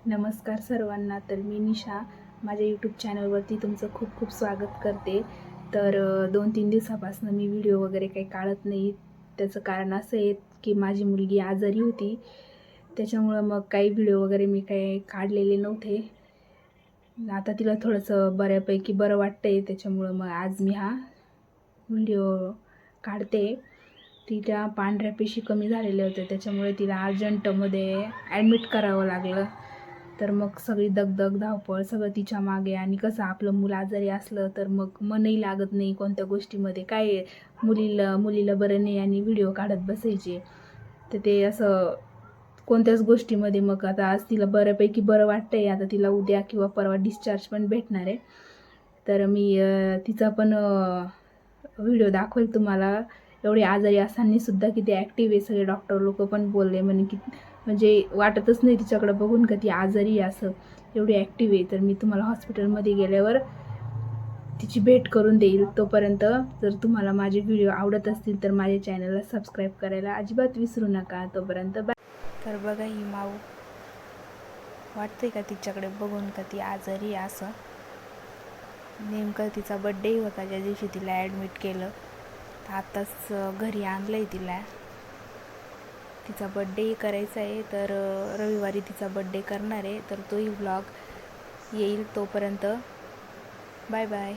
नमस्कार सर्वांना. तर मी निशा माझ्या यूट्यूब चॅनलवरती तुमचं खूप खूप स्वागत करते. तर 2-3 दिवसापासून मी व्हिडिओ वगैरे काही काढत नाही. त्याचं कारण असं आहे की माझी मुलगी आजारी होती. त्याच्यामुळं मग काही व्हिडिओ वगैरे मी काही काढलेले नव्हते. आता तिला थोडंसं बऱ्यापैकी बरं वाटतं आहे, त्याच्यामुळं मग आज मी हा व्हिडिओ काढते. तिच्या पांढऱ्या पेशी कमी झालेल्या होत्या, त्याच्यामुळे तिला अर्जंटमध्ये ॲडमिट करावं लागलं. तर मग सगळी दगदग धावपळ सगळं तिच्या मागे. आणि कसं आपलं मुलं आजारी असलं तर मग मनही लागत नाही कोणत्या गोष्टीमध्ये. काय मुलीला बरं नाही आणि व्हिडिओ काढत बसायचे, तर ते असं कोणत्याच गोष्टीमध्ये. मग आता आज तिला बऱ्यापैकी बरं वाटतं आहे. आता तिला उद्या किंवा परवा डिस्चार्ज पण भेटणार आहे. तर मी तिचा पण व्हिडिओ दाखवेल तुम्हाला. एवढी आजारी असताना सुद्धा किती ॲक्टिव्ह आहे. सगळे डॉक्टर लोक पण बोलले म्हणे की म्हणजे वाटतच नाही तिच्याकडे बघून का ती आजारी आहे, असं एवढी ॲक्टिव्ह आहे. तर मी तुम्हाला हॉस्पिटलमध्ये गेल्यावर तिची भेट करून देईल. तोपर्यंत जर तुम्हाला माझे व्हिडिओ आवडत असतील तर माझ्या चॅनलला सबस्क्राईब करायला अजिबात विसरू नका. तोपर्यंत बाय. तर बघा ही माऊ, वाटतंय का तिच्याकडे बघून का ती आजारी आहे असं. नेमकं तिचा बड्डे होता ज्या दिवशी तिला ॲडमिट केलं, तर आत्ताच घरी आणलं आहे तिला. तिचा बड्डे करायचा आहे, तर रविवारी तिचा बड्डे करणार आहे. तर तोही व्लॉग येईल. तोपर्यंत बाय बाय.